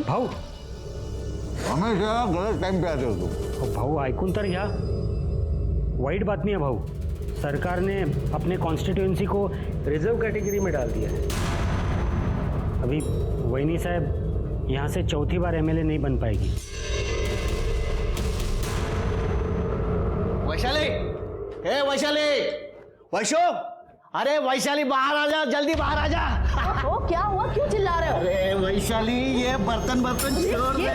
भाऊ हमेशा गलत टाइम पे आते हो तुम। भाऊ ऐकून तर घ्या, वाईट बातमी है भाऊ। सरकार ने अपने कॉन्स्टिट्यूएंसी को रिजर्व कैटेगरी में डाल दिया है। अभी वैनी साहब यहाँ से चौथी बार एमएलए नहीं बन पाएगी। वैशाली, हे वैशाली, वैशो, अरे वैशाली बाहर आ जा, जल्दी बाहर आ जा। ओ, क्या हुआ, क्यों चिल्ला रहे हो? अरे वैशाली, ये बर्तन छोड़ दे।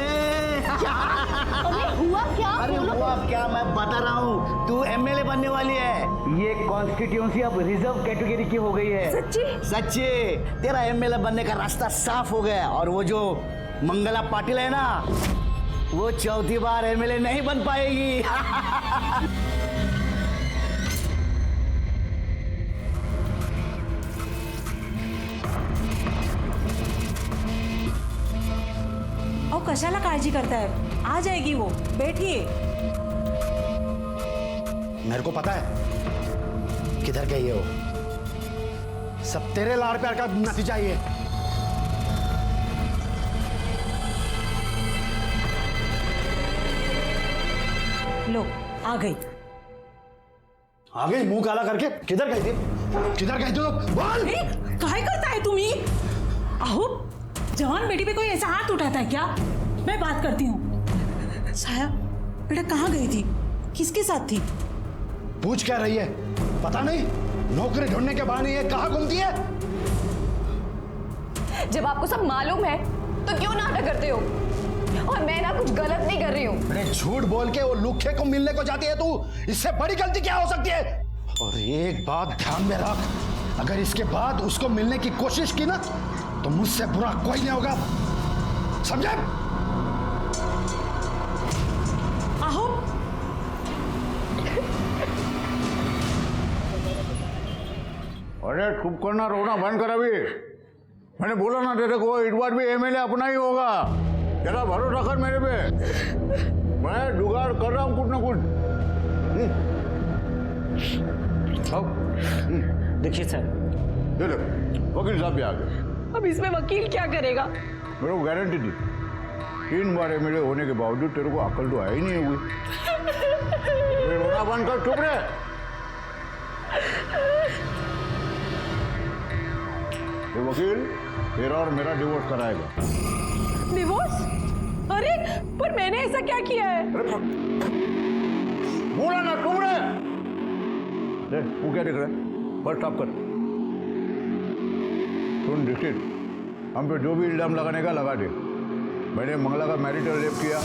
अरे हुआ क्या? अरे हुआ क्या, मैं बता रहा हूँ, तू एमएलए बनने वाली है। ये कॉन्स्टिट्यूएंसी अब रिजर्व कैटेगरी की हो गई है। सच्ची? सच्ची, तेरा एमएलए बनने का रास्ता साफ हो गया। और वो जो मंगला पाटिल है ना, वो चौथी बार एमएलए नहीं बन पाएगी। और कशाला काळजी करताय, आ जाएगी वो, बैठिए। मेरे को पता है किधर गई है वो। सब तेरे लाड़ प्यार का नतीजा ही है। लो, आ गई। आ गई मुंह काला करके? किधर गई थी? किधर गई तू? बोल। काय करता है तुम्ही? अहो, जवान बेटी पे कोई ऐसा हाथ उठाता है क्या? मैं बात करती हूँ। साया, बेटा कहाँ गई थी? किसके साथ थी? पूछ क्या रही है? पता नहीं, नौकरी ढूंढने के बहाने ये कहाँ घूमती है? जब आपको सब मालूम है तो क्यों नाटक करते हो? और मैं ना कुछ गलत नहीं कर रही हूँ। अरे झूठ बोल के वो लुखे को मिलने को जाती है तू, इससे बड़ी गलती क्या हो सकती है? और एक बात ध्यान में रख, अगर इसके बाद उसको मिलने की कोशिश की ना, तो मुझसे बुरा कोई नहीं होगा, समझे? आहो, अरे चुप करना, रोना बंद कर अभी। मैंने बोला ना तेरे को, इस बार भी एमएलए अपना ही होगा। जरा भरोसा कर मेरे पे, मैं जुगाड़ कर रहा हूँ कुछ ना कुछ। देखिए सर, ये लो, वकील साहब भी आ गए। अब इसमें वकील क्या करेगा? मेरे को गारंटी दी, 3 बार एमएलए होने के बावजूद तेरे को अकल तो आई नहीं हुई। रोना बंद कर, चुप रहे। ये वकील तेरा और मेरा डिवोर्स कराएगा। डिवोर्स? अरे पर मैंने ऐसा क्या किया है? अरे बोला ना, चुप रहे। देख, तू क्या देख रहा है? फर्स्ट स्टॉप कर। सुन डिस्ट्रिक्ट, हम पे जो भी इल्जाम लगाने का लगा दे। मैंने मंगला का मैरिटल रेप किया,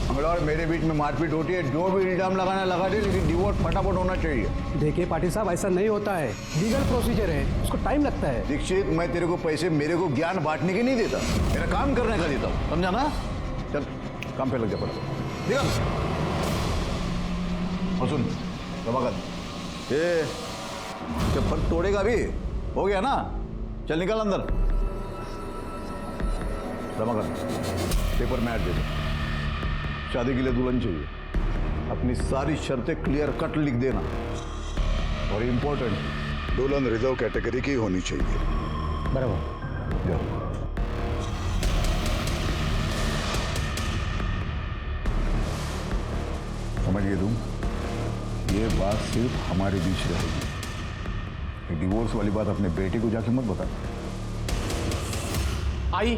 मंगला और मेरे बीच में मारपीट होती है, जो भी इल्जाम लगाना लगा दे, लेकिन डिवोर्स फटाफट होना चाहिए। देखिए पाटिल साहब, ऐसा नहीं होता है, लीगल प्रोसीजर है, उसको टाइम लगता है। दीक्षित, मैं तेरे को पैसे मेरे को ज्ञान बांटने के नहीं देता, मेरा काम करने का देता हूँ, समझा ना? चल काम पे लग जा पड़ा। निकल। और सुन रमाकांत, ये चप्पल तोड़ेगा भी, हो गया ना? चल निकल अंदर। रमाकांत, पेपर में ऐड दे दो। शादी के लिए दुल्हन चाहिए, अपनी सारी शर्तें क्लियर कट लिख देना। और इम्पोर्टेंट, दुल्हन रिजर्व कैटेगरी की होनी चाहिए। बराबर। जाओ। समझिए तुम, ये बात सिर्फ हमारे बीच रहेगी। ये डिवोर्स वाली बात अपने बेटे को जाके मत बता। आई,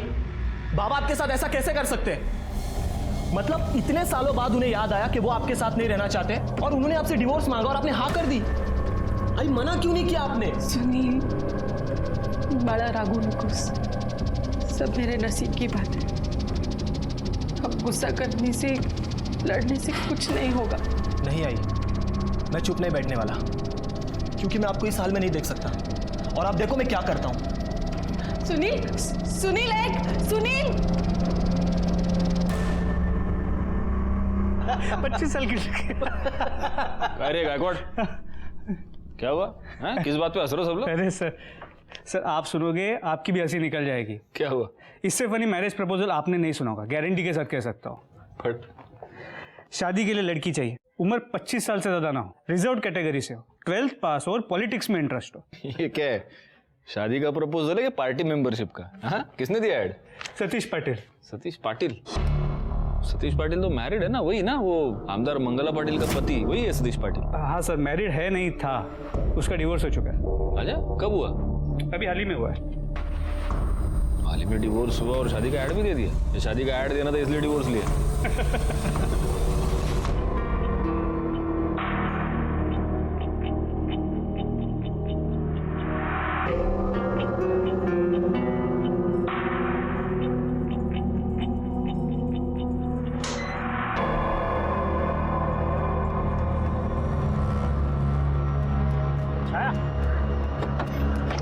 बाबा आपके साथ ऐसा कैसे कर सकते हैं? मतलब इतने सालों बाद उन्हें याद आया कि वो आपके साथ नहीं रहना चाहते और उन्होंने आपसे डिवोर्स मांगा और आपने हाँ कर दी। आई, मना क्यों नहीं किया आपने? सुनील, बड़ा रागू नकुस, सब मेरे नसीब की बात है। अब गुस्सा करने से, लड़ने से कुछ नहीं होगा। नहीं आई, मैं चुप नहीं बैठने वाला, क्योंकि मैं आपको इस हाल में नहीं देख सकता। और आप देखो मैं क्या करता हूं। सुनील, सुनील, सुनील 25 साल की। अरे गायकवाड़, क्या हुआ? किस बात पे हंस रहे हो सब लोग? अरे सर आप सुनोगे आपकी भी हंसी निकल जाएगी। क्या हुआ? इससे फनी मैरिज प्रपोजल आपने नहीं सुना होगा, गारंटी के साथ कह सकता हूँ। फट। शादी के लिए लड़की चाहिए, उम्र 25 साल से ज्यादा ना हो, रिजर्व कैटेगरी से हो, 12th पास हो और पॉलिटिक्स में इंटरेस्ट हो। ये क्या है? शादी का प्रपोजल है या पार्टी मेंबरशिप का? हाँ, किसने दिया ऐड? सतीश पाटिल। सतीश पाटिल? सतीश पाटिल तो मैरिड है ना, वही ना, वो आमदार मंगला पाटिल का पति, वही है सतीश पाटिल। हाँ सर, मैरिड है नहीं था, उसका डिवोर्स हो चुका है। अच्छा, कब हुआ? अभी हाल ही में हुआ है। हाल ही में डिवोर्स हुआ और शादी का ऐड भी दे दिया? या शादी का ऐड देना था इसलिए डिवोर्स लिया?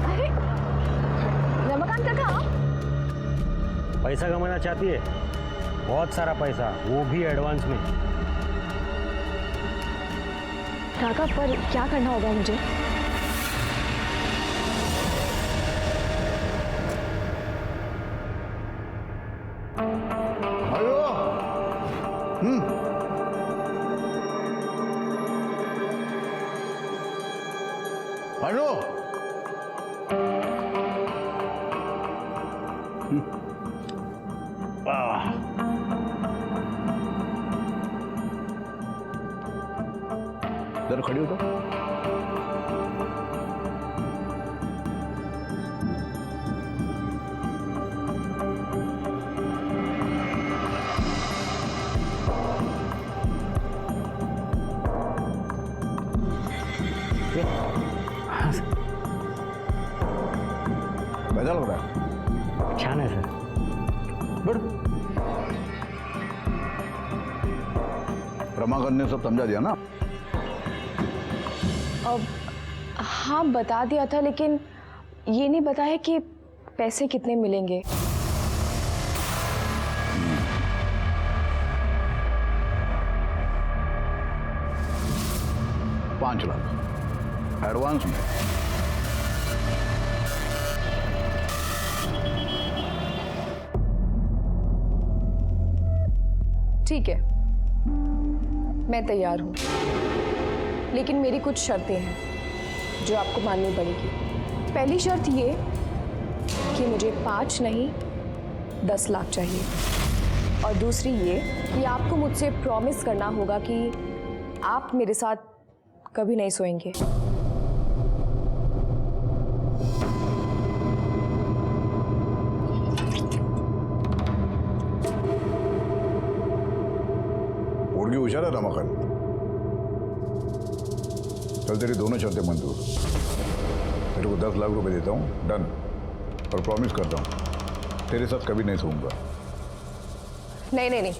अरे रमाकांत काका, आप पैसा कमाना चाहती है? बहुत सारा पैसा, वो भी एडवांस में। काका पर क्या करना होगा मुझे? हेलो। हेलो। जरा खड़ी हो तो। कैसा लग रहा है? छान है सर। बड़ रमाकांत ने सब समझा दिया ना? अब हाँ बता दिया था, लेकिन ये नहीं बताया कि पैसे कितने मिलेंगे। 5 लाख एडवांस में। ठीक है, मैं तैयार हूँ, लेकिन मेरी कुछ शर्तें हैं जो आपको माननी पड़ेगी। पहली शर्त ये कि मुझे 5 नहीं 10 लाख चाहिए, और दूसरी ये कि आपको मुझसे प्रॉमिस करना होगा कि आप मेरे साथ कभी नहीं सोएंगे। मुर्गी होशियार है रमाकांत। चल तेरी दोनों शर्तें मंजूर। तेरे को 10 लाख रुपए देता हूँ, डन। और प्रॉमिस करता हूँ तेरे साथ कभी नहीं सोऊंगा। नहीं नहीं नहीं,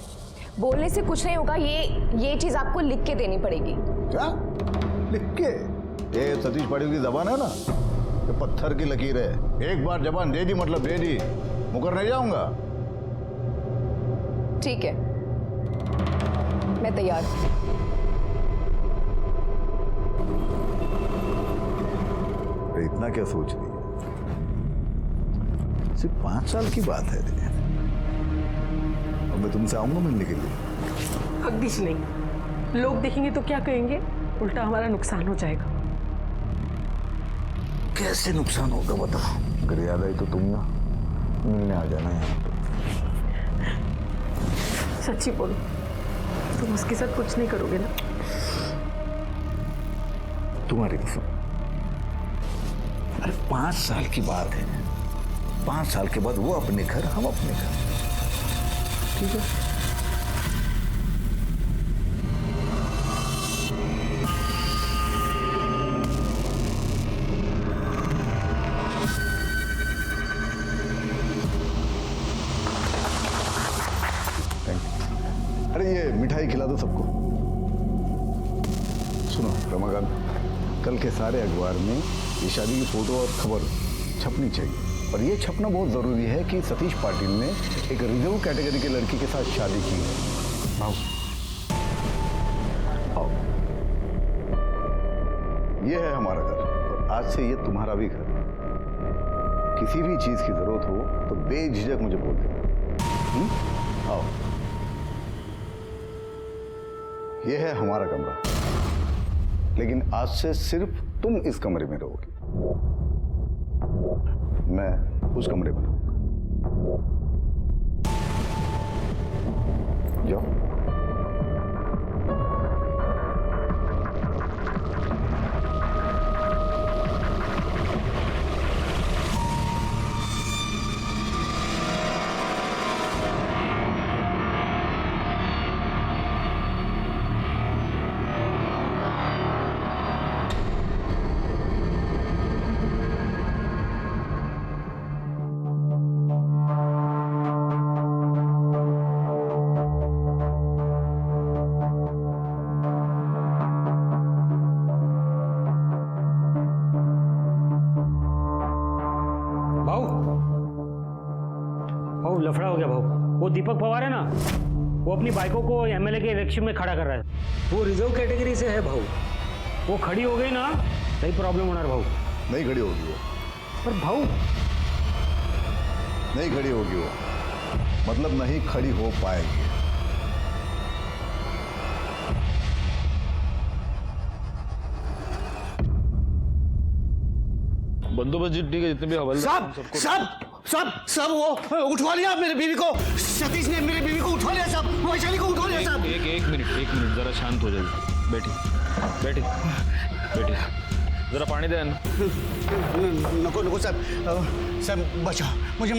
बोलने से कुछ नहीं होगा। ये चीज आपको लिख के देनी पड़ेगी। क्या लिख के? ये सतीश पाटिल की जबान है ना, ये पत्थर की लकीर है। एक बार जबान दे दी मतलब दे दी, मुकर नहीं जाऊंगा। ठीक है, मैं तैयार हूं। इतना क्या सोच रही है? सिर्फ 5 साल की बात है। और मैं तुमसे आऊंगा मिलने के लिए। अगदीश नहीं, लोग देखेंगे तो क्या कहेंगे? उल्टा हमारा नुकसान हो जाएगा। कैसे नुकसान होगा बता? अगर याद आई तो तुम ना मिलने आ जाना यहाँ पे। सच्ची बोलो, तुम उसके साथ कुछ नहीं करोगे ना? तुम्हारी कसम। अरे 5 साल की बात है। 5 साल के बाद वो अपने घर, हम अपने घर। ठीक है? अरे ये मिठाई खिला दो सबको। सुनो रमाकांत, कल के सारे अखबार में ये शादी की फोटो और खबर छपनी चाहिए। और ये छपना बहुत ज़रूरी है कि सतीश पाटिल ने एक रिजर्व कैटेगरी की लड़की के साथ शादी की है। आओ आओ, ये है हमारा घर और आज से ये तुम्हारा भी घर। किसी भी चीज़ की ज़रूरत हो तो बेझिझक मुझे बोल देना। आओ, ये है हमारा कमरा, लेकिन आज से सिर्फ तुम इस कमरे में रहोगे। मैं उस कमरे में जाओ। भाऊ लफड़ा हो गया भाऊ। वो दीपक पवार है ना, वो अपनी बाइकों को एमएलए के इलेक्शन में खड़ा कर रहा है। वो रिजर्व कैटेगरी से है भाऊ। वो खड़ी हो गई ना, सही प्रॉब्लम होना भाऊ। नहीं खड़ी होगी वो। पर भाऊ नहीं खड़ी होगी वो, मतलब नहीं खड़ी हो पाएगी। बंदोबस्त ठीक है, जितने भी हवलदार सब वो उठवा लिया मेरे बीवी को। सतीश ने मेरी बीवी को उठवा लिया साहब, वैशाली को उठवा लिया साहब। एक मिनट जरा शांत हो जाइए। बैठी जरा पानी दे। नको साहब, साहब बचाओ मुझे,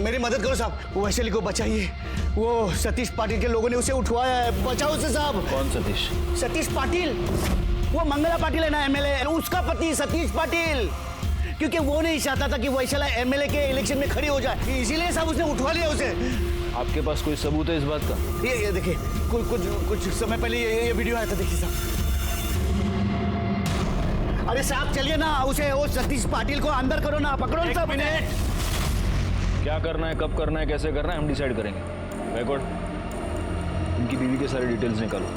मेरी मदद करो साहब। वैशाली को बचाइए, वो सतीश पाटिल के लोगों ने उसे उठवाया है, बचाओ उसे साहब। कौन सतीश? सतीश पाटिल, वो मंगला पाटिल है ना एमएलए, उसका पति सतीश पाटिल। क्योंकि वो नहीं चाहता था कि वैशाला एमएलए के इलेक्शन में खड़ी हो जाए, इसीलिए साहब उसने उठवा लिया उसे। आपके पास कोई सबूत है इस बात का? ये देखिए, कुछ समय पहले ये वीडियो आया था, देखिए साहब। अरे साहब चलिए ना, उसे वो सतीश पाटिल को अंदर करो ना, पकड़ो ना। मिनट, क्या करना है, कब करना है, कैसे करना है, हम डिसाइड करेंगे। बैकवर्ड, उनकी बीवी के सारे डिटेल्स निकालो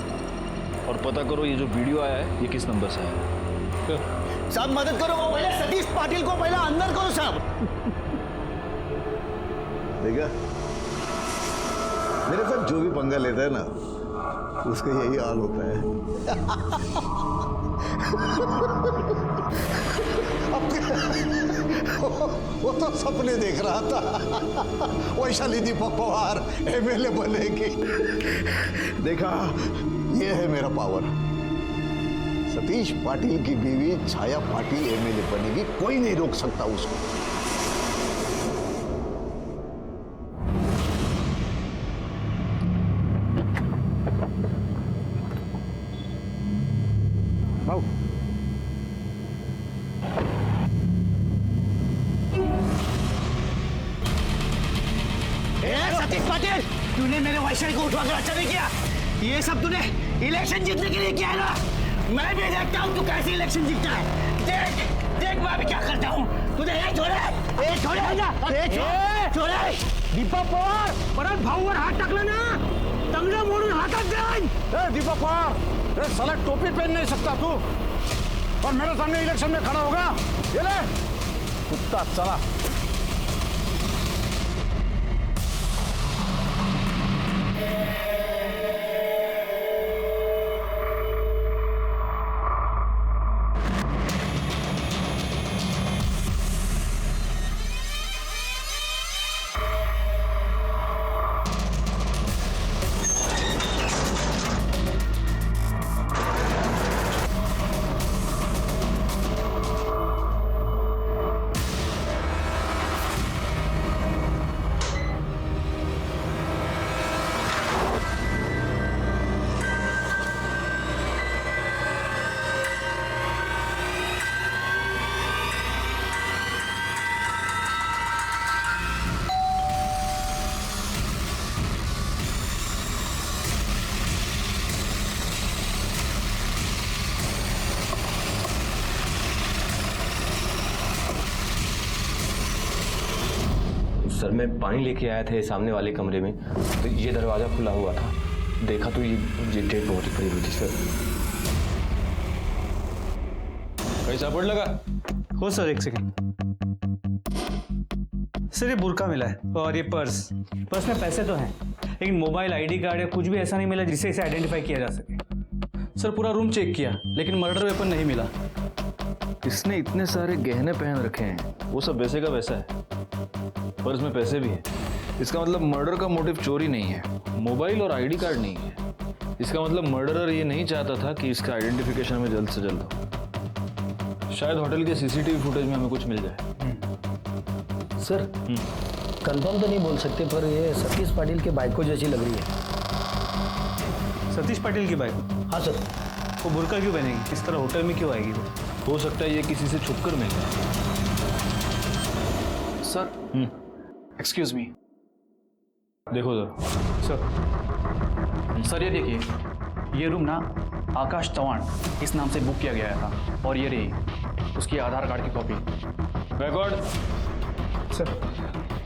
और पता करो ये जो वीडियो आया है ये किस नंबर से आया है। साहब मदद करो, वो पहले सतीश पाटिल को पहले अंदर करो साहब। देखा, मेरे साथ जो भी पंगा लेता है ना, उसका यही हाल होता है। वो तो सपने देख रहा था, वैशाली दीपक पवार एमएलए बनेगी। देखा, ये है मेरा पावर। सतीश पाटिल की बीवी छाया पाटिल एमएलए बनेगी, कोई नहीं रोक सकता उसको। भाऊ सतीश पाटिल, तूने मेरे वैशाली को उठवाकर अच्छा नहीं किया। ये सब तूने इलेक्शन जीतने के लिए किया है ना। मैं भी देखता हूँ तू कैसे इलेक्शन जीतता है। देख मैं अभी क्या करता हूँ। तुझे छोड़े दीपक पवार परत भाऊवर हात टाकला ना, तंगडं मोडून हातात जाईन। दीपक पवार, साला टोपी पहन नहीं सकता तू और मेरे सामने इलेक्शन में खड़ा होगा। ये ले कुत्ता, चला। सर मैं पानी लेके आया था सामने वाले कमरे में, तो ये दरवाजा खुला हुआ था, देखा तो ये डेड बॉडी पड़ी हुई थी सर। कहीं सापड़ लगा? हो सर, एक सेकंड सर। ये बुर्का मिला है और ये पर्स में पैसे तो हैं, लेकिन मोबाइल आईडी कार्ड या कुछ भी ऐसा नहीं मिला जिससे इसे आइडेंटिफाई किया जा सके। सर पूरा रूम चेक किया लेकिन मर्डर वेपन नहीं मिला। इसने इतने सारे गहने पहन रखे हैं, वो सब वैसे का वैसा है, पर्स में पैसे भी हैं। इसका मतलब मर्डर का मोटिव चोरी नहीं है, मोबाइल और आईडी कार्ड नहीं है। इसका मतलब मर्डरर ये नहीं चाहता था कि इसका आइडेंटिफिकेशन हमें जल्द से जल्द हो। शायद होटल के सीसीटीवी फुटेज में हमें कुछ मिल जाए। सर कंफर्म तो नहीं बोल सकते, पर ये सतीश पाटिल के बाइक को जैसी लग रही है। सतीश पाटिल की बाइक? हाँ सर। वो बुर्का क्यों पहनेगी? इस तरह होटल में क्यों आएगी वो? हो सकता है ये किसी से छुपकर मिल जाए। Sir excuse me. देखो जरा। सर ये देखिए, ये रूम ना आकाश चौहान इस नाम से बुक किया गया था, और ये रही उसकी आधार कार्ड की कॉपी। Backward sir.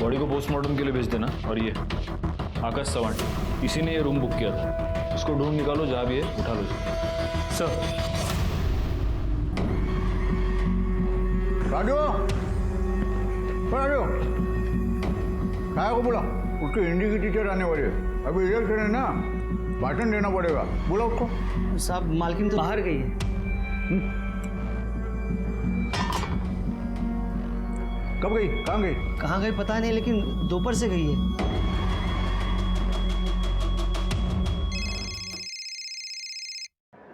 बॉडी को पोस्टमार्टम के लिए भेज देना। और ये आकाश चौहान, इसी ने ये रूम बुक किया था। उसको ढूंढ निकालो, जहाँ भी है उठा लो सर। राजू, राजू, काय को बोला? उसकी हिंदी की टीचर आने वाली है, अभी इलेक्शन है ना, भाषण देना पड़ेगा, बोला उसको। साहब मालकिन तो बाहर गई है। कब गई? कहाँ गई? कहाँ गई पता नहीं, लेकिन दोपहर से गई है।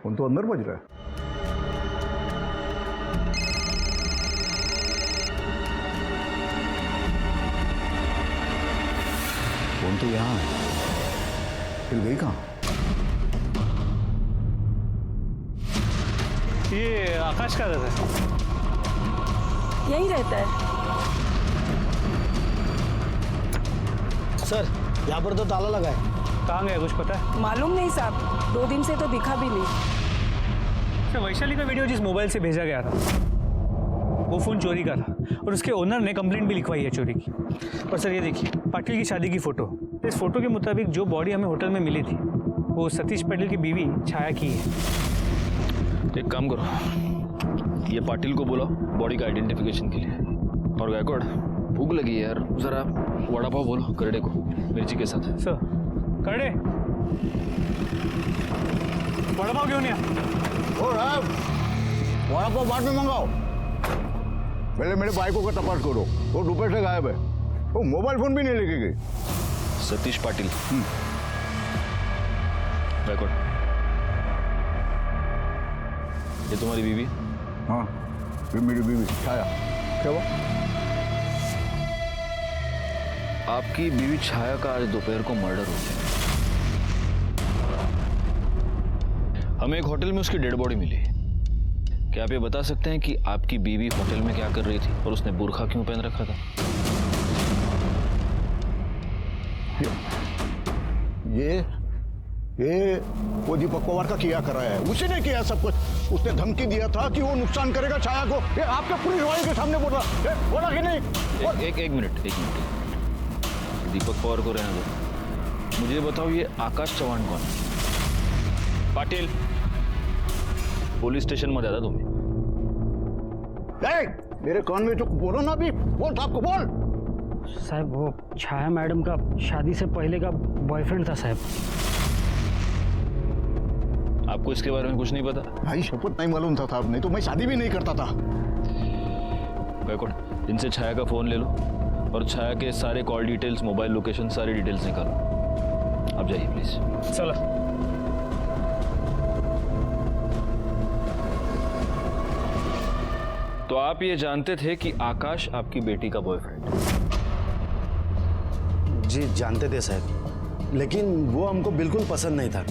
फोन तो अंदर बज रहा है। फोन तो यहाँ है, फिर गई कहाँ? ये आकाश का रहता है? यहीं रहता है। सर यहाँ पर तो ताला लगा है। कहाँ गया कुछ पता है? मालूम नहीं साहब, 2 दिन से तो दिखा भी नहीं। सर वैशाली का वीडियो जिस मोबाइल से भेजा गया था वो फ़ोन चोरी का था, और उसके ओनर ने कंप्लेंट भी लिखवाई है चोरी की। और सर ये देखिए पाटिल की शादी की फ़ोटो। इस फोटो के मुताबिक जो बॉडी हमें होटल में मिली थी वो सतीश पाटिल की बीवी छाया की है। एक काम करो, ये पाटिल को बुलाओ बॉडी का आइडेंटिफिकेशन के लिए। और गायकवाड़, भूख लगी है यार, जरा वड़ा पाव बोलो करड़े को मिर्ची के साथ। सर करड़े वड़ा पाव क्यों नहीं? ओ राव, वड़ा पाव बाद में मंगाओ, पहले मेरे बाइकों का तपास करो। वो दोपहर से गायब है, वो मोबाइल फोन भी नहीं लेके गई। सतीश पाटिल। गायकवाड़, ये तुम्हारी बीवी? हाँ, ये मेरी बीवी छाया। क्या हुआ? आपकी बीवी छाया का आज दोपहर को मर्डर हो गया। हमें एक होटल में उसकी डेड बॉडी मिली। क्या आप ये बता सकते हैं कि आपकी बीवी होटल में क्या कर रही थी और उसने बुर्खा क्यों पहन रखा था? ये वो दीपक पवार का किया कराया है, उसी ने किया सब कुछ। उसने धमकी दिया था कि वो नुकसान करेगा छाया को। ये आपके पुलिस वाले के सामने बोला कि नहीं? एक मिनट। दीपक पवार को रहने दो, मुझे बताओ ये आकाश चौहान कौन है? पाटिल, पुलिस स्टेशन में ज्यादा तुम्हें। मेरे कान में तो बोलो ना, भी बोल साहब को बोल। साहब वो छाया मैडम का शादी से पहले का बॉयफ्रेंड था साहब। आपको इसके बारे में कुछ नहीं पता? भाई शपथ नहीं मालूम था साहब, नहीं तो मैं शादी भी नहीं करता था। गायकवाड़, इनसे छाया का फोन ले लो और छाया के सारे कॉल डिटेल्स, मोबाइल लोकेशन, सारी डिटेल्स निकालो। आप जाइए प्लीज। चलो। तो आप ये जानते थे कि आकाश आपकी बेटी का बॉयफ्रेंड? जी जानते थे साहब, लेकिन वो हमको बिल्कुल पसंद नहीं था।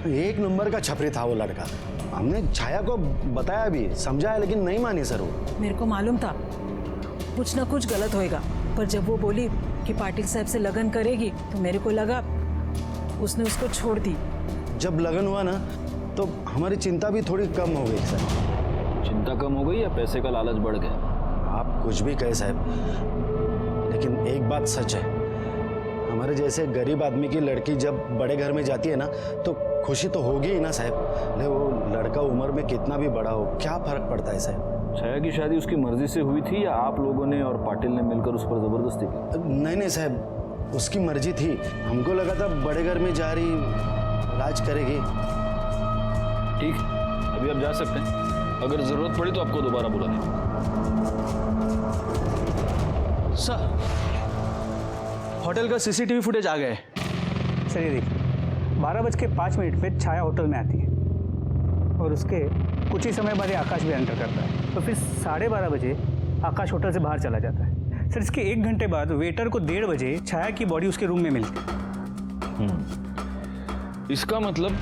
1 नंबर का छपरी था वो लड़का। हमने छाया को बताया भी, समझाया, लेकिन नहीं मानी सर वो। मेरे को मालूम था कुछ ना कुछ गलत होएगा, पर जब वो बोली कि पाटिल साहब से लगन करेगी तो मेरे को लगा उसने उसको छोड़ दी। जब लगन हुआ ना तो हमारी चिंता भी थोड़ी कम हो गई सर। चिंता कम हो गई या पैसे का लालच बढ़ गया? आप कुछ भी कहे साहब, लेकिन एक बात सच है, हमारे जैसे गरीब आदमी की लड़की जब बड़े घर में जाती है ना तो खुशी तो होगी ही ना साहब। ले वो लड़का उम्र में कितना भी बड़ा हो, क्या फर्क पड़ता है साहब। छाया की शादी उसकी मर्जी से हुई थी या आप लोगों ने और पाटिल ने मिलकर उस पर जबरदस्ती की? नहीं साहब, उसकी मर्जी थी। हमको लगा था बड़े घर में जा रही, राज करेगी। ठीक, अभी आप जा सकते हैं। अगर जरूरत पड़ी तो आपको दोबारा बुला देंगे। सर, होटल का सीसीटीवी फुटेज आ गया है। सर ये देखिए, 12:05 पे छाया होटल में आती है और उसके कुछ ही समय बाद ये आकाश भी एंटर करता है, तो फिर 12:30 बजे आकाश होटल से बाहर चला जाता है। सर इसके 1 घंटे बाद वेटर को 1:30 बजे छाया की बॉडी उसके रूम में मिलती है। इसका मतलब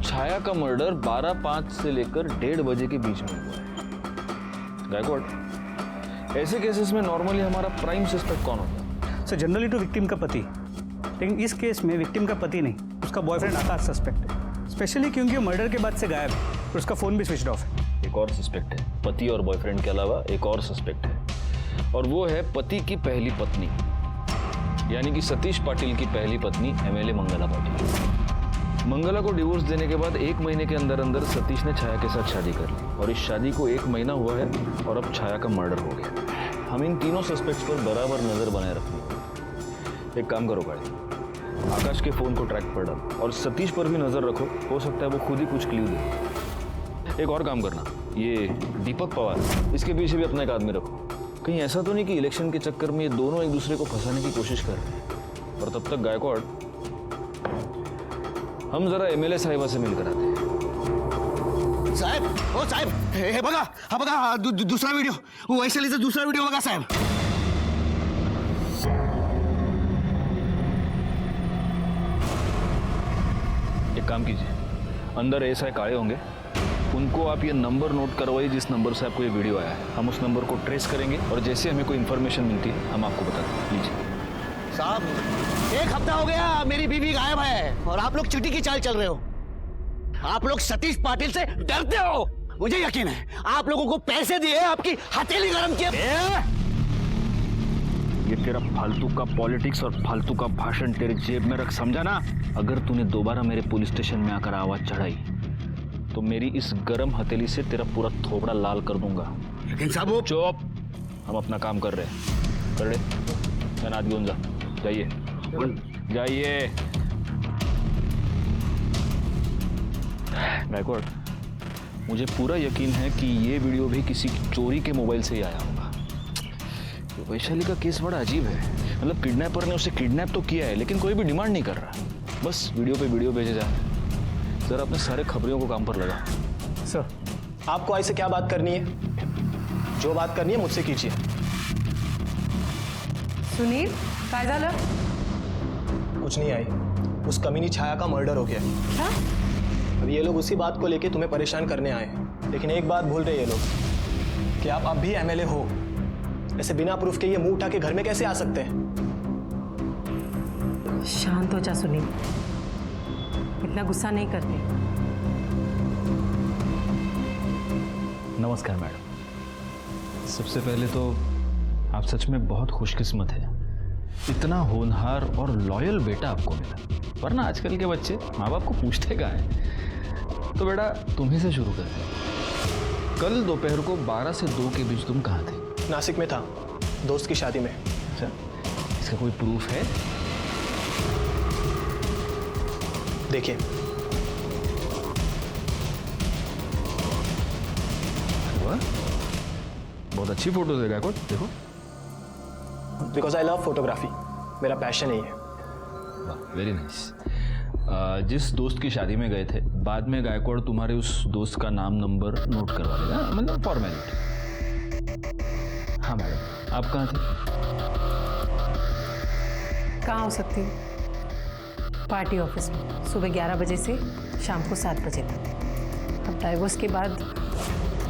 छाया का मर्डर 12:05 से लेकर 1:30 बजे के बीच में हुआ है। गायकवाड़, ऐसे केसेस में नॉर्मली हमारा प्राइम सस्पेक्ट कौन होता है? सर जनरली तो विक्टिम का पति, लेकिन इस केस में विक्टिम का पति नहीं, उसका बॉयफ्रेंड आकाश सस्पेक्ट है, स्पेशली क्योंकि वो मर्डर के बाद से गायब है और उसका फ़ोन भी स्विच ऑफ है। एक और सस्पेक्ट है, पति और बॉयफ्रेंड के अलावा एक और सस्पेक्ट है, और वो है पति की पहली पत्नी, यानी कि सतीश पाटिल की पहली पत्नी एमएलए मंगला पाटिल। मंगला को डिवोर्स देने के बाद 1 महीने के अंदर अंदर सतीश ने छाया के साथ शादी कर ली, और इस शादी को 1 महीना हुआ है और अब छाया का मर्डर हो गया। हम इन तीनों सस्पेक्ट्स पर बराबर नजर बनाए रखेंगे। एक काम करो गाड़ी, आकाश के फोन को ट्रैक पर डालो और सतीश पर भी नजर रखो, हो सकता है वो खुद ही कुछ क्लू दे। एक और काम करना, ये दीपक पवार, इसके पीछे भी अपना एक आदमी रखो। कहीं ऐसा तो नहीं कि इलेक्शन के चक्कर में ये दोनों एक दूसरे को फंसाने की कोशिश कर रहे हैं। और तब तक गायकवाड़, हम जरा एमएलए साहिबा से मिलकर आते हैं। साहेब, ओ साहेब, हे बघा, हा बघा दूसरा वीडियो, वो वैशालीचा दूसरा वीडियो बघा साहेब। एक काम कीजिए, अंदर एसआई काळे होंगे, उनको आप ये नंबर नोट करवाइए जिस नंबर से आपको ये वीडियो आया है। हम उस नंबर को ट्रेस करेंगे और जैसे हमें कोई इन्फॉर्मेशन मिलती है हम आपको बता देंगे। लीजिए साहब, 1 हफ्ता हो गया मेरी बीवी गायब है और आप लोग चीटी की चाल चल रहे हो। आप लोग सतीश पाटिल से डरते हो, मुझे यकीन है। आप लोगों को पैसे दिए, आपकी हथेली गरम किए। ये तेरा फालतू का पॉलिटिक्स और फालतू का भाषण तेरे जेब में रख, समझा ना? अगर तूने दोबारा मेरे पुलिस स्टेशन में आकर आवाज चढ़ाई तो मेरी इस गरम हथेली से तेरा पूरा थोपड़ा लाल कर दूंगा। लेकिन साहब वो चुप, हम अपना काम कर रहे हैं। कर ले, नाथ घेऊन जा, जाइए जाइए। गायकवाड़, मुझे पूरा यकीन है कि ये वीडियो भी किसी चोरी के मोबाइल से ही आया होगा। वैशाली का केस बड़ा अजीब है, मतलब किडनैपर ने उसे किडनैप तो किया है लेकिन कोई भी डिमांड नहीं कर रहा, बस वीडियो पे वीडियो भेजे जा रहे हैं। जरा अपने सारे खबरियों को काम पर लगा। सर, आपको आई से क्या बात करनी है? जो बात करनी है मुझसे कीजिए। सुनील, काय झालं? कुछ नहीं आई, उस कमीनी छाया का मर्डर हो गया। क्या? अब ये लोग उसी बात को लेके तुम्हें परेशान करने आए हैं, लेकिन एक बात भूल रहे ये लोग कि आप अब भी एमएलए हो। ऐसे बिना प्रूफ के ये मुंह उठा के घर में कैसे आ सकते हैं? शांत हो जा सुनील, इतना गुस्सा नहीं करते। नमस्कार मैडम। सबसे पहले तो आप सच में बहुत खुशकिस्मत हैं, इतना होनहार और लॉयल बेटा आपको मिला, वरना आजकल के बच्चे माँ बाप को पूछते कहाँ हैं। तो बेटा तुम्ही से शुरू करते हैं। कल दोपहर को 12 से 2 के बीच तुम कहाँ थे? नासिक में था, दोस्त की शादी में। अच्छा, इसका कोई प्रूफ है? देखिए, बहुत अच्छी फोटोज है गायकवाड़, देखो। बिकॉज आई लव फोटोग्राफी, मेरा पैशन ही है। Very nice. जिस दोस्त की शादी में गए थे, बाद में गायकवाड़ तुम्हारे उस दोस्त का नाम नंबर नोट करवा देगा, मतलब फॉर्मेलिटी। हाँ मैडम, आप कहाँ थे? कहाँ हो सकती हूँ? पार्टी ऑफिस में, सुबह 11 बजे से शाम को 7 बजे तक। अब डाइवोर्स के बाद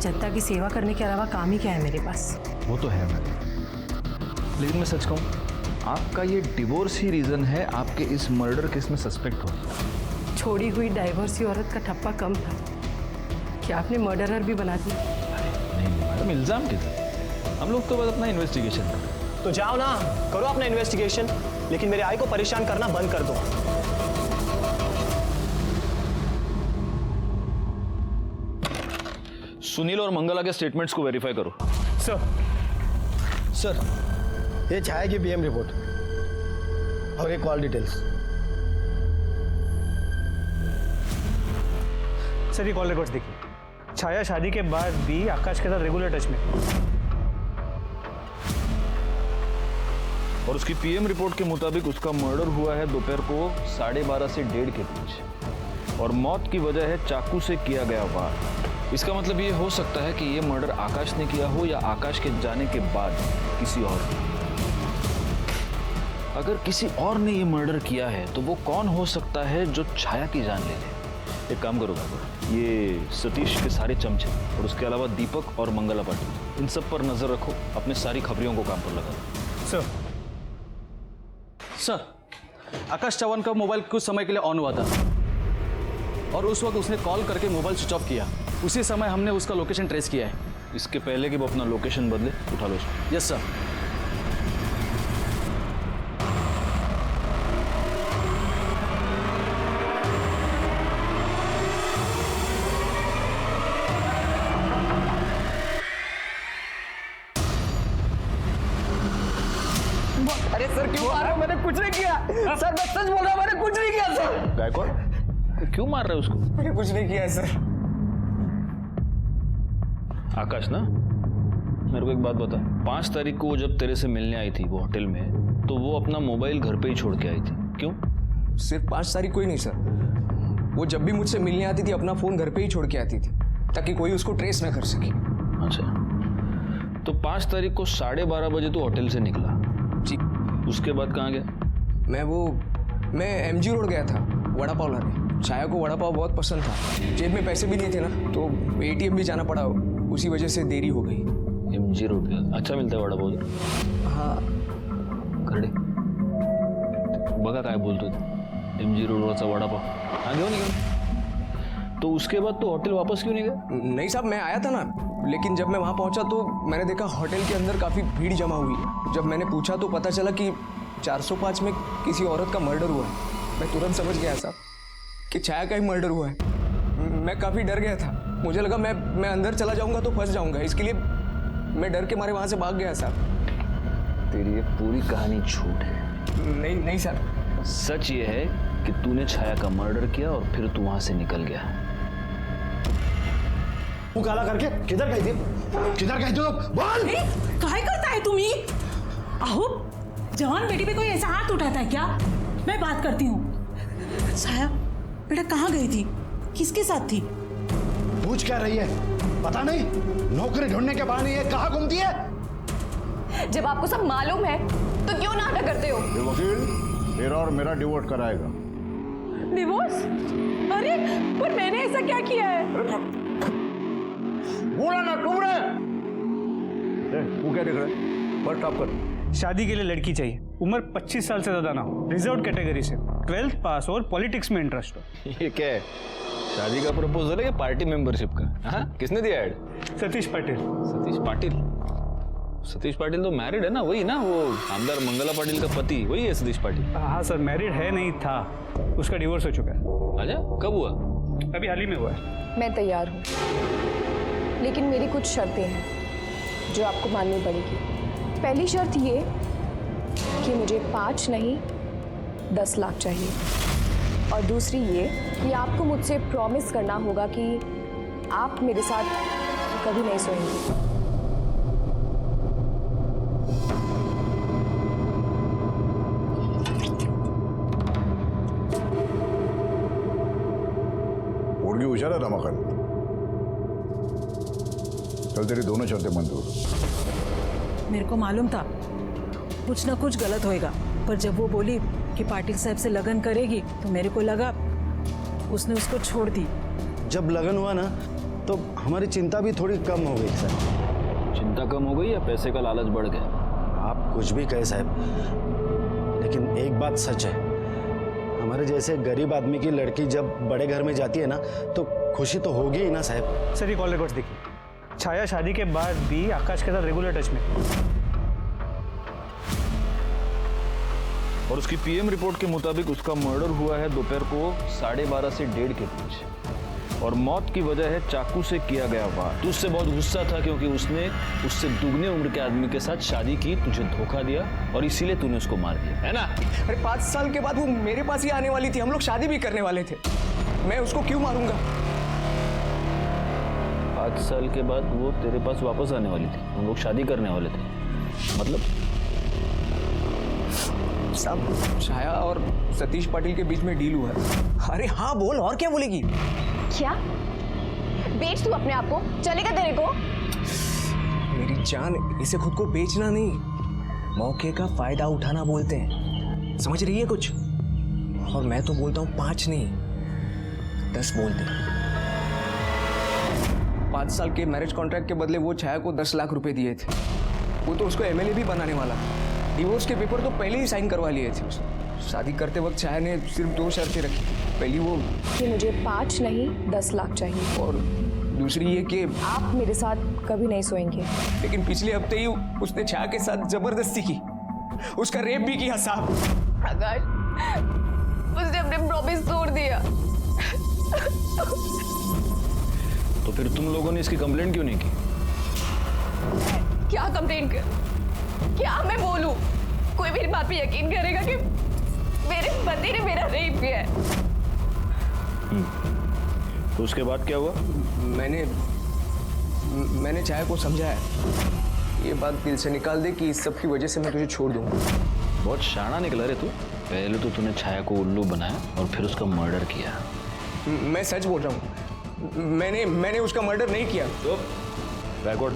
जनता की सेवा करने के अलावा काम ही क्या है मेरे पास? वो तो है मैडम, लेकिन मैं सच कहूँ, आपका ये डिवोर्स ही रीज़न है आपके इस मर्डर केस में सस्पेक्ट होने का। छोड़ी हुई डाइवोर्सी औरत का ठप्पा कम था, क्या आपने मर्डरर भी बना दिया? नहीं मैडम, इल्ज़ाम किधर? हम लोग तो बस अपना इन्वेस्टिगेशन कर रहे हैं। तो जाओ ना, करो अपना इन्वेस्टिगेशन, लेकिन मेरे आई को परेशान करना बंद कर दो। सुनील और मंगला के स्टेटमेंट्स को वेरीफाई करो। सर, ये छाया की बीएम रिपोर्ट और ये कॉल डिटेल्स। सर ये कॉल रिकॉर्ड्स देखिए, छाया शादी के बाद भी आकाश के साथ रेगुलर टच में। और उसकी पीएम रिपोर्ट के मुताबिक उसका मर्डर हुआ है दोपहर को 12:30 से 1:30 के बीच, और मौत की वजह है चाकू से किया गया वार। इसका मतलब ये हो सकता है कि ये मर्डर आकाश ने किया हो या आकाश के जाने के बाद किसी और ने। अगर किसी और ने ये मर्डर किया है तो वो कौन हो सकता है जो छाया की जान ले ले? एक काम करो बाबू, ये सतीश के सारे चमचे और उसके अलावा दीपक और मंगला पाटिल, इन सब पर नजर रखो, अपने सारी खबरियों को काम पर लगा दो। सर, आकाश चौहान का मोबाइल कुछ समय के लिए ऑन हुआ था और उस वक्त उसने कॉल करके मोबाइल स्विच ऑफ किया। उसी समय हमने उसका लोकेशन ट्रेस किया है। इसके पहले कि वो अपना लोकेशन बदले, उठा लो उसको। Yes sir. अरे सर क्यों मार रहे हो? मैंने कुछ नहीं किया सर, मैं सच बोल रहा हूँ, मैंने कुछ नहीं किया सर। गायकवाड़, क्यों मार रहे हो उसको? मैंने कुछ नहीं किया है सर। आकाश ना, मेरे को एक बात बता, 5 तारीख को वो जब तेरे से मिलने आई थी वो होटल में, तो वो अपना मोबाइल घर पे ही छोड़ के आई थी, क्यों? सिर्फ 5 तारीख को ही नहीं सर, वो जब भी मुझसे मिलने आती थी अपना फोन घर पे ही छोड़ के आती थी ताकि कोई उसको ट्रेस ना कर सके। अच्छा, तो 5 तारीख को 12:30 बजे तो होटल से निकला जी। उसके बाद कहाँ गया? मैं MG रोड गया था वड़ा पाव लाने। छाया को वड़ा पाव बहुत पसंद था, जेब में पैसे भी नहीं थे ना, तो ATM भी जाना पड़ा, उसी वजह से देरी हो गई। MG रोड गया, अच्छा मिलता है वड़ा पाव? हाँ। करडे बघा काय बोलतो MG रोडवरचा वड़ा पाव, हाँ घेऊन निघा। तो उसके बाद तो होटल वापस क्यों नहीं गया? नहीं साहब, मैं आया था ना, लेकिन जब मैं वहाँ पहुँचा तो मैंने देखा होटल के अंदर काफ़ी भीड़ जमा हुई है। जब मैंने पूछा तो पता चला कि 405 में किसी औरत का मर्डर हुआ है। मैं तुरंत समझ गया साहब कि छाया का ही मर्डर हुआ है। मैं काफ़ी डर गया था, मुझे लगा मैं अंदर चला जाऊँगा तो फंस जाऊँगा, इसके लिए मैं डर के मारे वहाँ से भाग गया साहब। तेरी ये पूरी कहानी झूठ है। नहीं सर, सच ये है कि तूने छाया का मर्डर किया और फिर तू वहां से निकल गया। तू काला करके किधर गई थी? किधर गई तू? बोल। काहे करता है तुम ही? आहो, जवान बेटी पे कोई ऐसा हाथ उठाता है क्या? मैं बात करती हूँ। छाया बेटा कहाँ गई थी? किसके साथ थी? पूछ क्या रही है? पता नहीं, नौकरी ढूंढने के बहाने ये कहाँ घूमती है? जब आपको सब मालूम है तो क्यों नाटक करते हो? ये वकील मेरा और मेरा डिवोर्स कराएगा। डिवोर्स? अरे पर मैंने ऐसा क्या किया है? बोला ना तुम रे। तू क्या देख रहा है? फर्स्ट आप कर। शादी के लिए लड़की चाहिए, उम्र 25 साल से ज्यादा ना हो, रिजर्व कैटेगरी से, 12th पास और पॉलिटिक्स में इंटरेस्ट हो। ये क्या है? शादी का प्रपोजल है या पार्टी मेंबरशिप का? हाँ, किसने दिया ऐड? सतीश पाटिल। सतीश पाटिल? सतीश पाटिल तो मैरिड है ना, वही ना, वो आमदार मंगला पाटिल का पति, वही है सतीश पाटिल। हाँ सर, मैरिड है, नहीं था, उसका डिवोर्स हो चुका है। अच्छा, कब हुआ? अभी हाल ही में हुआ है। मैं तैयार हूँ, लेकिन मेरी कुछ शर्तें हैं जो आपको माननी पड़ेगी। पहली शर्त ये कि मुझे 5 नहीं 10 लाख चाहिए, और दूसरी ये कि आपको मुझसे प्रॉमिस करना होगा कि आप मेरे साथ कभी नहीं सोएंगे। पोरगी हुशार है रमाकांत। चल तेरी दोनों शर्तें मंजूर। मेरे को मालूम था कुछ ना कुछ गलत होएगा, पर जब वो बोली कि पाटिल साहब से लगन करेगी तो मेरे को लगा उसने उसको छोड़ दी। जब लगन हुआ ना तो हमारी चिंता भी थोड़ी कम हो गई सर। चिंता कम हो गई या पैसे का लालच बढ़ गया? आप कुछ भी कहे साहब, लेकिन एक बात सच है, हमारे जैसे गरीब आदमी की लड़की जब बड़े घर में जाती है ना तो खुशी तो होगी ही ना साहब। सर ये कॉल रिकॉर्ड्स देखिए, छाया शादी के बाद भी आकाश के साथ रेगुलर टच में। और उसकी पीएम रिपोर्ट के मुताबिक उसका मर्डर हुआ है दोपहर को 12:30 से 1:30 के बीच, और मौत की वजह है चाकू से किया गया वार। तू उससे बहुत गुस्सा था क्योंकि उसने उससे दुगने उम्र के आदमी के साथ शादी की, तुझे धोखा दिया और इसीलिए तूने उसको मार दिया, है ना? अरे 5 साल के बाद वो मेरे पास ही आने वाली थी, हम लोग शादी भी करने वाले थे, मैं उसको क्यों मारूंगा? 5 साल के बाद वो तेरे पास वापस आने वाली थी, हम लोग शादी करने वाले थे। मतलब साहब छाया और सतीश पाटिल के बीच में डील हुआ है। अरे हाँ बोल, और क्या बोलेगी? क्या बेच तू अपने आप को? चलेगा तेरे को? मेरी जान, इसे खुद को बेचना नहीं, मौके का फायदा उठाना बोलते हैं, समझ रही है कुछ? और मैं तो बोलता हूँ 5 नहीं 10 बोलते हैं। 5 साल के मैरिज कॉन्ट्रैक्ट के बदले वो छाया को 10 लाख रुपए दिए थे। वो तो उसको एमएलए भी बनाने वाला। डिवोर्स के पेपर तो पहले ही साइन करवा लिए थे। शादी करते वक्त छाया ने सिर्फ 2 शर्तें रखी। पहली वो कि मुझे 5 नहीं 10 लाख चाहिए, और दूसरी ये कि आप मेरे साथ कभी नहीं सोएंगे। लेकिन पिछले हफ्ते ही उसने छाया के साथ जबरदस्ती की, उसका रेप भी किया साहब। आकाश, उसने अपने प्रॉमिस तोड़ दिया। तो फिर तुम लोगों ने इसकी कंप्लेंट क्यों नहीं की? क्या कंप्लेंट कर? क्या मैं बोलूं? कोई मेरी बात पे यकीन करेगा कि मेरे पति ने मेरा रेप किया है? तो उसके बाद क्या हुआ? मैंने छाया को समझाया, ये बात दिल से निकाल दे कि इस सब की वजह से मैं तुझे छोड़ दूंगा। बहुत शाना निकला रे तू। पहले तो तूने छाया को उल्लू बनाया और फिर उसका मर्डर किया। मैं सच बोल रहा हूँ, मैंने उसका मर्डर नहीं किया। तो बैकवर्ड,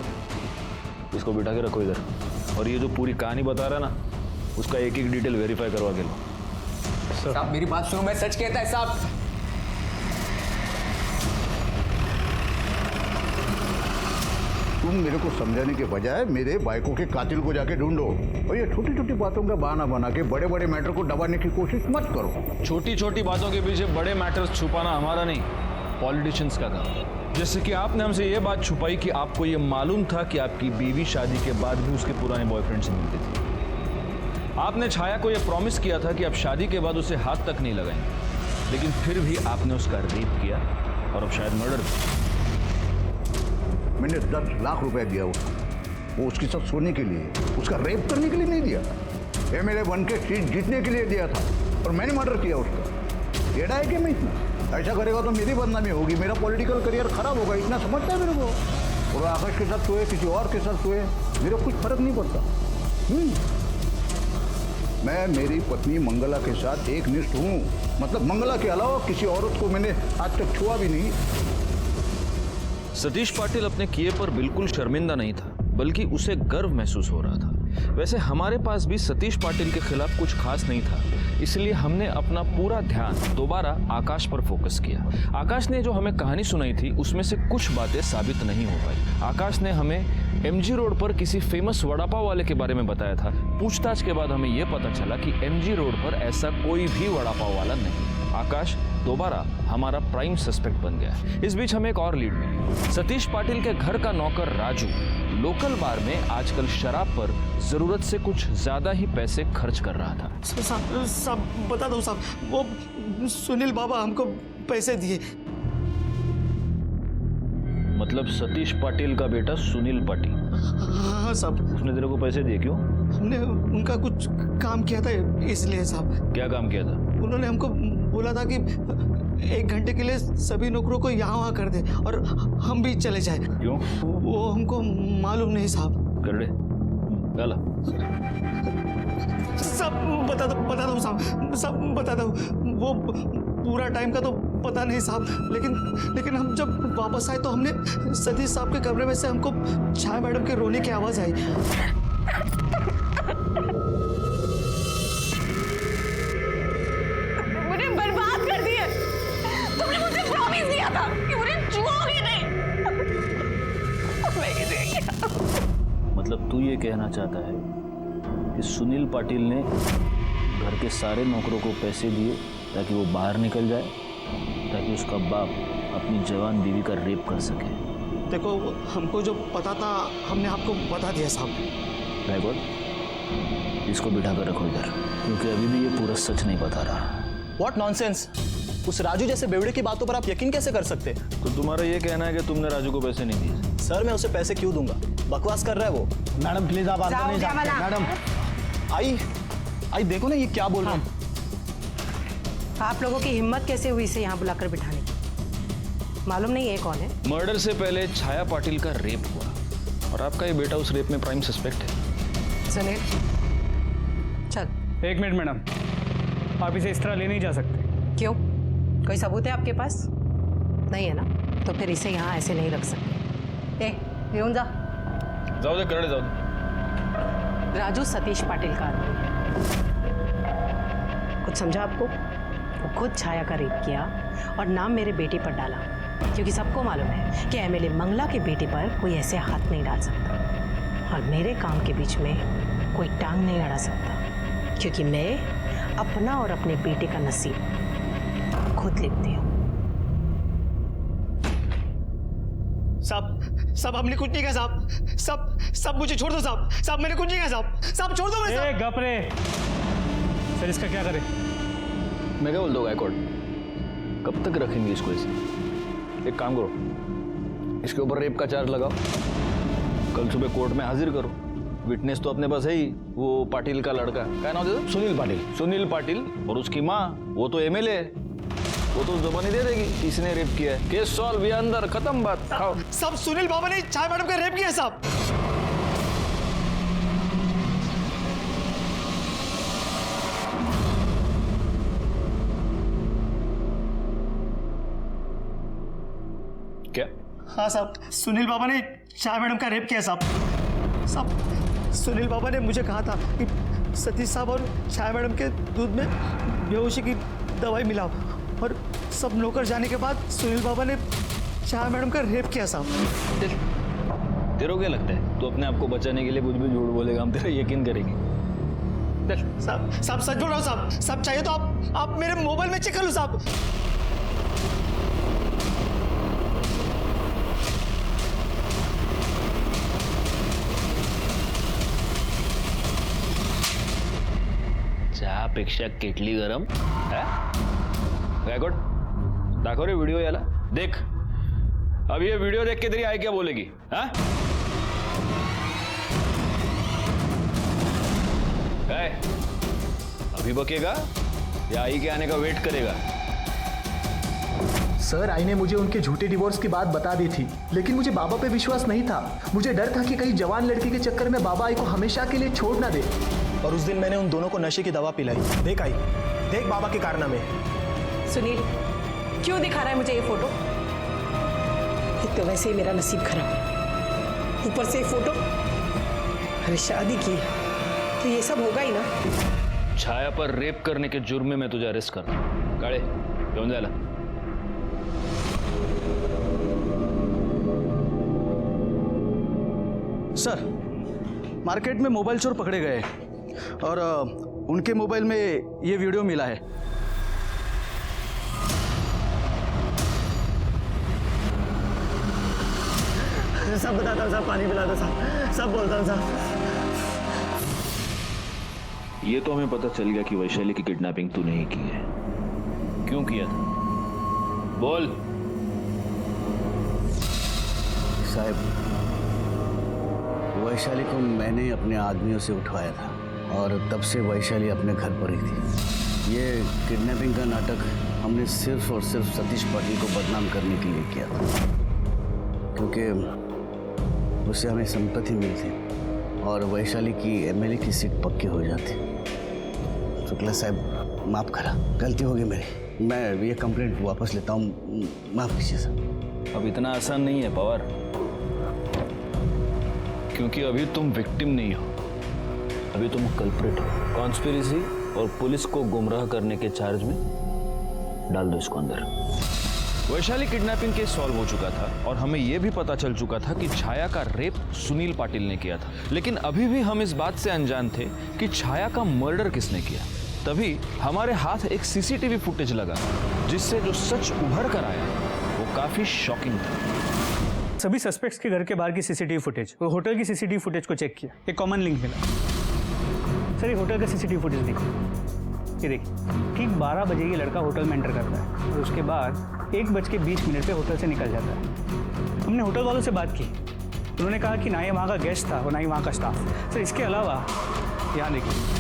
इसको बिठा के रखो इधर, और ये जो पूरी कहानी बता रहा है ना, उसका एक एक डिटेल वेरीफाई करवा के लो। साहब मेरी बात सुनो, मैं सच कहता है साहब। तुम मेरे को समझाने के बजाय मेरे बाइकों के कातिल को जाके ढूंढो, और ये छोटी छोटी बातों का बहाना बना के बड़े बड़े मैटर को दबाने की कोशिश मत करो। छोटी छोटी बातों के पीछे बड़े मैटर्स छुपाना हमारा नहीं, पॉलिटिशियंस का काम। जैसे कि आपने हमसे ये बात छुपाई कि आपको ये मालूम था कि आपकी बीवी शादी के बाद भी उसके पुराने बॉयफ्रेंड से मिलती थी। आपने छाया को यह प्रॉमिस किया था कि आप शादी के बाद उसे हाथ तक नहीं लगाएंगे, लेकिन फिर भी आपने उसका रेप किया और अब शायद मर्डर भी। मैंने 10 लाख रुपए दिया उसको, वो उसके साथ सोने के लिए, उसका रेप करने के लिए नहीं दिया। एमएलए बन के सीट जीतने के लिए दिया था, और मैंने मर्डर किया उसका। येड़ा है कि मैं इतना? ऐसा करेगा तो मेरी बदनामी होगी, मेरा पॉलिटिकल करियर खराब होगा, इतना समझता है मेरे को। और आकाश के साथ सोए, किसी और के साथ सोए, मेरे को कुछ फर्क नहीं पड़ता। मैं मेरी पत्नी मंगला के साथ एक निष्ठ हूँ, मतलब मंगला के अलावा किसी औरत को मैंने आज तक छुआ भी नहीं। सतीश पाटिल अपने किए पर बिल्कुल शर्मिंदा नहीं था, बल्कि उसे गर्व महसूस हो रहा था। वैसे हमारे पास भी सतीश पाटिल के खिलाफ कुछ खास नहीं था, इसलिए हमने अपना पूरा ध्यान दोबारा आकाश पर फोकस किया। आकाश ने जो हमें कहानी सुनाई थी उसमें से कुछ बातें साबित नहीं हो पाई। आकाश ने हमें एमजी रोड पर किसी फेमस वड़ा पाव वाले के बारे में बताया था। पूछताछ के बाद हमें यह पता चला कि एमजी रोड पर ऐसा कोई भी वड़ा पाव वाला नहीं। आकाश दोबारा हमारा प्राइम सस्पेक्ट बन गया। इस बीच हमें एक और लीड मिली। सतीश पाटिल के घर का नौकर राजू लोकल बार में आजकल शराब पर जरूरत से कुछ ज्यादा ही पैसे खर्च कर रहा था। साहब बता दो साहब, वो सुनील बाबा हमको पैसे दिए। मतलब सतीश पाटिल का बेटा सुनील पाटिल? हाँ साहब। उसने तेरे को पैसे दिए? क्यों? हमने उनका कुछ काम किया था इसलिए साहब। क्या काम किया था? उन्होंने हमको बोला था कि 1 घंटे के लिए सभी नौकरों को यहाँ वहाँ कर दे और हम भी चले जाए। क्यों? वो हमको मालूम नहीं साहब। कर दे। चला। सब बता दो साहब, सब बता दो। वो पूरा टाइम का तो पता नहीं साहब, लेकिन हम जब वापस आए तो हमने सतीश साहब के कमरे में से हमको छाया मैडम के रोने की आवाज आई। मुझे बर्बाद कर दिया। तुमने मुझे प्रॉमिस दिया था कि मुझे छुओगे नहीं। मतलब तू ये कहना चाहता है कि सुनील पाटिल ने घर के सारे नौकरों को पैसे दिए ताकि वो बाहर निकल जाए, ताकि उसका बाप अपनी जवान बीवी का रेप कर सके? देखो, हमको जो पता था हमने आपको बता दिया साहब। बैगोड, इसको बिठा कर रखो इधर, क्योंकि अभी भी ये पूरा सच नहीं बता रहा। What nonsense! उस राजू जैसे बेवड़े की बातों पर आप यकीन कैसे कर सकते? तो तुम्हारा ये कहना है कि तुमने राजू को पैसे नहीं दिए? सर, मैं उसे पैसे क्यों दूंगा? बकवास कर रहा है वो। मैडम प्लीज आप अंदर नहीं जाओ। मैडम आई देखो ना ये क्या बोल रहा है। आप लोगों की हिम्मत कैसे हुई इसे यहाँ बुलाकर बिठाने की? मालूम नहीं है कौन है। मर्डर से पहले छाया पाटिल का रेप हुआ और आपका ये बेटा उस रेप में प्राइम सस्पेक्ट है। सुनील चल। 1 मिनट मैडम, आप इसे इस तरह ले नहीं जा सकते। क्यों, कोई सबूत है आपके पास? नहीं है ना, तो फिर इसे यहाँ ऐसे नहीं रख सकते। घेऊन जा। जाओ दे करड़े, जाओ दे। राजू सतीश पाटिल का आदमी है। कुछ समझा आपको? वो खुद छाया का रेप किया और नाम मेरे बेटे पर डाला, क्योंकि सबको मालूम है कि एमएलए मंगला के बेटे पर कोई ऐसे हाथ नहीं डाल सकता और मेरे काम के बीच में कोई टांग नहीं अड़ा सकता, क्योंकि मैं अपना और अपने बेटे का नसीब खुद लिखती हूँ। साहब हमने कुछ नहीं कहा साहब। सब मुझे छोड़ दो साहब। मैंने कुछ नहीं कहा साहब छोड़ दो मुझे। गप रे। सर इसका क्या करें? मैं क्या बोल दो गायकवाड़, कब तक रखेंगे इसको ऐसे? एक काम करो, इसके ऊपर रेप का चार्ज लगाओ, कल सुबह कोर्ट में हाजिर करो। विटनेस तो अपने पास है ही, वो पाटिल का लड़का, क्या नाम है? सुनील पाटिल। और उसकी माँ, वो तो एमएलए है, वो तो जुबानी दे देगी इसने रेप किया है। केस सॉल्व, ये अंदर, खत्म बात। खाओ। साहब सुनील बाबा ने छाया मैडम का रेप किया साहब। क्या? हाँ साहब, सुनील बाबा ने छाया मैडम का रेप किया साहब। सुनील बाबा ने मुझे कहा था कि सतीश साहब और छाया मैडम के दूध में बेहोशी की दवाई मिलाओ, और सब नौकर जाने के बाद सुनील बाबा ने छाया मैडम का रेप किया साहब। तेरे को क्या लगता है तू अपने आप को बचाने के लिए कुछ भी झूठ बोलेगा, हम तेरा यकीन करेंगे? साहब सच बोल रहा हूँ साहब। सब चाहिए तो आप मेरे मोबाइल में चेक कर लो साहब। चहापेक्षा केटली गरम गायकवाड, दाखव रे व्हिडिओ याला। देख, अब ये वीडियो देख के तेरी आई क्या बोलेगी? हाँ, अभी बकेगा या आई के आने का वेट करेगा? सर, आई ने मुझे उनके झूठे डिवोर्स की बात बता दी थी, लेकिन मुझे बाबा पे विश्वास नहीं था। मुझे डर था कि कहीं जवान लड़की के चक्कर में बाबा आई को हमेशा के लिए छोड़ ना दे। और उस दिन मैंने उन दोनों को नशे की दवा पिलाई। देख आई, देख बाबा के कारनामे। सुनील, क्यों दिखा रहा है मुझे ये फोटो? एक तो वैसे ही मेरा नसीब खराब है, ऊपर से फोटो। अरे शादी की तो ये सब होगा ही ना। छाया पर रेप करने के जुर्म में मैं तुझे अरेस्ट कर रहा हूं। काळे, घेऊन जायला। सर, मार्केट में मोबाइल चोर पकड़े गए और उनके मोबाइल में ये वीडियो मिला है। सब बताता हूँ साहब, पानी पिलाता साहब, सब बोलता हूँ साहब। ये तो हमें पता चल गया कि वैशाली की किडनैपिंग तूने ही की है। क्यों किया था? बोल। साहब, वैशाली को मैंने अपने आदमियों से उठवाया था और तब से वैशाली अपने घर पर ही थी। ये किडनैपिंग का नाटक हमने सिर्फ और सिर्फ सतीश पाटिल को बदनाम करने के लिए किया था, क्योंकि उससे हमें संपत्ति मिलती और वैशाली की एमएलए की सीट पक्की हो जाती। शुक्ला साहब, माफ़ करा, गलती होगी मेरी। मैं ये कंप्लेंट वापस लेता हूँ, माफ़ कीजिए सर। अब इतना आसान नहीं है पवार, क्योंकि अभी तुम विक्टिम नहीं हो, अभी तुम कल्प्रिट हो। कॉन्स्पिरेसी और पुलिस को गुमराह करने के चार्ज में डाल दो इसको अंदर। वैशाली किडनैपिंग केस सॉल्व हो चुका था और हमें यह भी पता चल चुका था कि छाया का रेप सुनील पाटिल ने किया था, लेकिन अभी भी हम इस बात से अनजान थे कि छाया का मर्डर किसने किया। तभी हमारे हाथ एक सीसीटीवी फुटेज लगा, जिससे जो सच उभर कर आया वो काफी शॉकिंग था। सभी सस्पेक्ट्स के घर के बाहर की सीसीटीवी फुटेज और होटल की सीसीटीवी फुटेज को चेक किया, एक कॉमन लिंक मिला। सर, ये होटल का सीसीटीवी फुटेज देखो, ये देखिए, ठीक 12 बजे ये लड़का होटल में एंटर करता है और उसके बाद 1:20 पे होटल से निकल जाता है। हमने होटल वालों से बात की, उन्होंने कहा कि ना ये वहाँ का गेस्ट था और ना ही वहाँ का स्टाफ। सर, इसके अलावा यहाँ देखिए,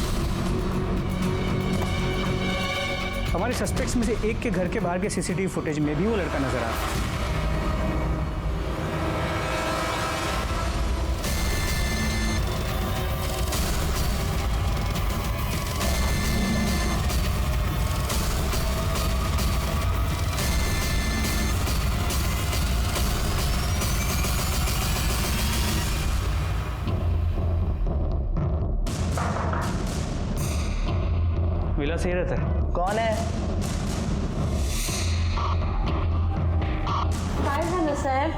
हमारे सस्पेक्ट्स में से एक के घर के बाहर के सीसीटीवी फुटेज में भी वो लड़का नजर आ रहा है। विलास यही रहता है। कौन है? काय झालं साहेब?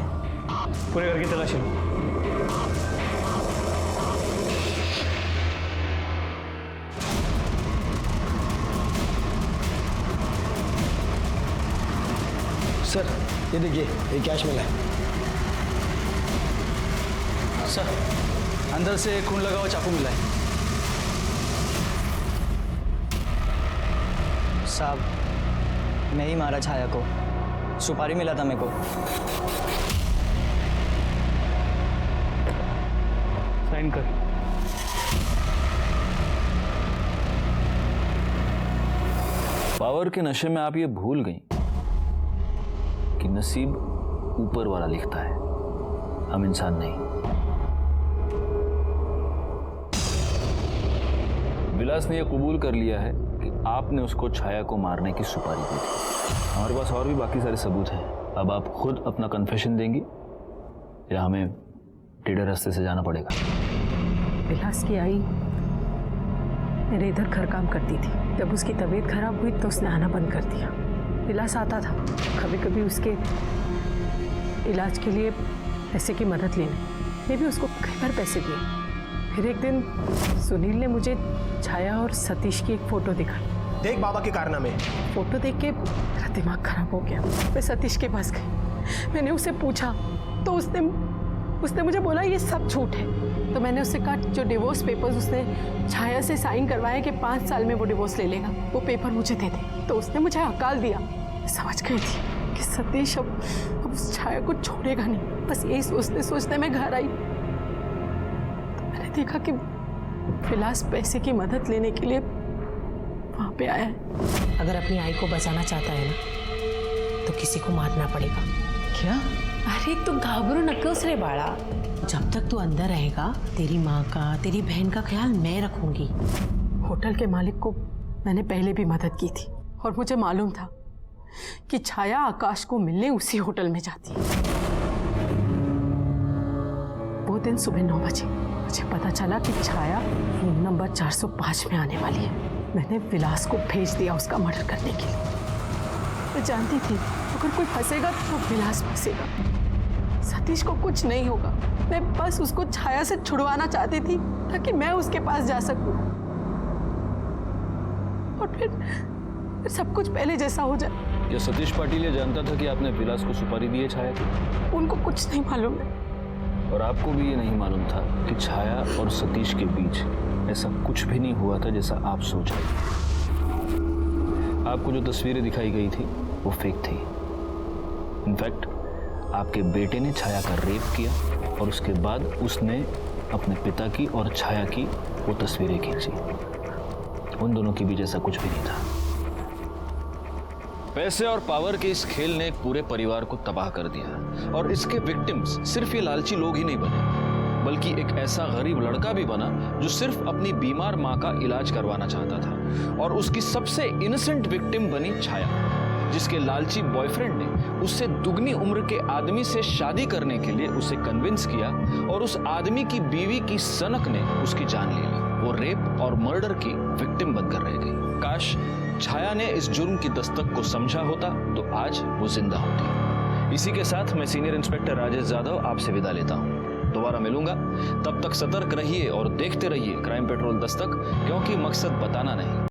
पूरे घर की तलाशी लो। सर ये देखिए, ये कैश मिला है। सर अंदर से खून लगा हुआ चाकू मिला है। साहब मैं ही मारा छाया को, सुपारी मिला था मेरे को। साइन कर। पावर के नशे में आप ये भूल गई कि नसीब ऊपर वाला लिखता है, हम इंसान नहीं। विलास ने यह कबूल कर लिया है कि आपने उसको छाया को मारने की सुपारी दी थी। हमारे पास और भी बाकी सारे सबूत हैं। अब आप खुद अपना कन्फेशन देंगी या हमें टेढ़े रास्ते से जाना पड़ेगा? विलास की आई मेरे इधर घर काम करती थी। जब उसकी तबीयत खराब हुई तो उसने आना बंद कर दिया। विलास आता था, कभी कभी उसके इलाज के लिए पैसे की मदद लेने। मैं भी उसको कई बार पैसे दिए। फिर एक दिन सुनील ने मुझे छाया और सतीश की एक फ़ोटो दिखाई। देख बाबा के कारनामे। फ़ोटो देख के मेरा दिमाग खराब हो गया। मैं सतीश के पास गई, मैंने उसे पूछा तो उसने मुझे बोला ये सब झूठ है। तो मैंने उससे कहा जो डिवोर्स पेपर्स उसने छाया से साइन करवाए कि 5 साल में वो डिवोर्स ले लेगा, वो पेपर मुझे दे दे। तो उसने मुझे हकाल दिया। समझ गई थी कि सतीश अब उस छाया को छोड़ेगा नहीं। बस यही सोचते मैं घर आई तो मैंने देखा कि विलास पैसे की मदद लेने के लिए वहाँ पे आया है। अगर अपनी आई को बचाना चाहता है ना तो किसी को मारना पड़ेगा। क्या? अरे तू घाबरू नकोस रे बाड़ा। जब तक तू अंदर रहेगा तेरी माँ का, तेरी बहन का ख्याल मैं रखूंगी। होटल के मालिक को मैंने पहले भी मदद की थी और मुझे मालूम था कि छाया आकाश को मिलने उसी होटल में जाती है। वो दिन सुबह 9 बजे मुझे पता चला कि छाया रूम नंबर 405 में आने वाली है। मैंने विलास को भेज दिया उसका मर्डर करने के लिए। मैं जानती थी अगर कोई फंसेगा तो विलास फंसेगा। सतीश को कुछ नहीं होगा। मैं बस उसको छाया से छुड़वाना चाहती थी ताकि मैं उसके पास जा सकूं और फिर सब कुछ पहले जैसा हो जाए। क्या सतीश पाटिल ये जानता था कि आपने विलास को सुपारी दी है छाया की? उनको कुछ नहीं मालूम है। और आपको भी ये नहीं मालूम था कि छाया और सतीश के बीच ऐसा कुछ भी नहीं हुआ था जैसा आप सोच रहे थे। आपको जो तस्वीरें दिखाई गई थी वो फेक थी। इनफैक्ट आपके बेटे ने छाया का रेप किया और उसके बाद उसने अपने पिता की और छाया की वो तस्वीरें खींची। उन दोनों के बीच ऐसा कुछ भी नहीं था। पैसे और पावर के इस खेल ने एक पूरे परिवार को तबाह कर दिया और इसके विक्टिम्स सिर्फ ये लालची लोग ही नहीं बने, बल्कि एक ऐसा गरीब लड़का भी बना जो सिर्फ अपनी बीमार मां का इलाज करवाना चाहता था। और उसकी सबसे इनोसेंट विक्टिम बनी छाया, जिसके लालची बॉयफ्रेंड ने उससे दुगनी उम्र के आदमी से शादी करने के लिए उसे कन्विंस किया और उस आदमी की बीवी की सनक ने उसकी जान ले ली। वो रेप और मर्डर की विक्टिम बनकर रह गई। काश छाया ने इस जुर्म की दस्तक को समझा होता तो आज वो जिंदा होती। इसी के साथ मैं सीनियर इंस्पेक्टर राजेश जाधव आपसे विदा लेता हूँ। दोबारा मिलूंगा, तब तक सतर्क रहिए और देखते रहिए क्राइम पेट्रोल दस्तक, क्योंकि मकसद बताना नहीं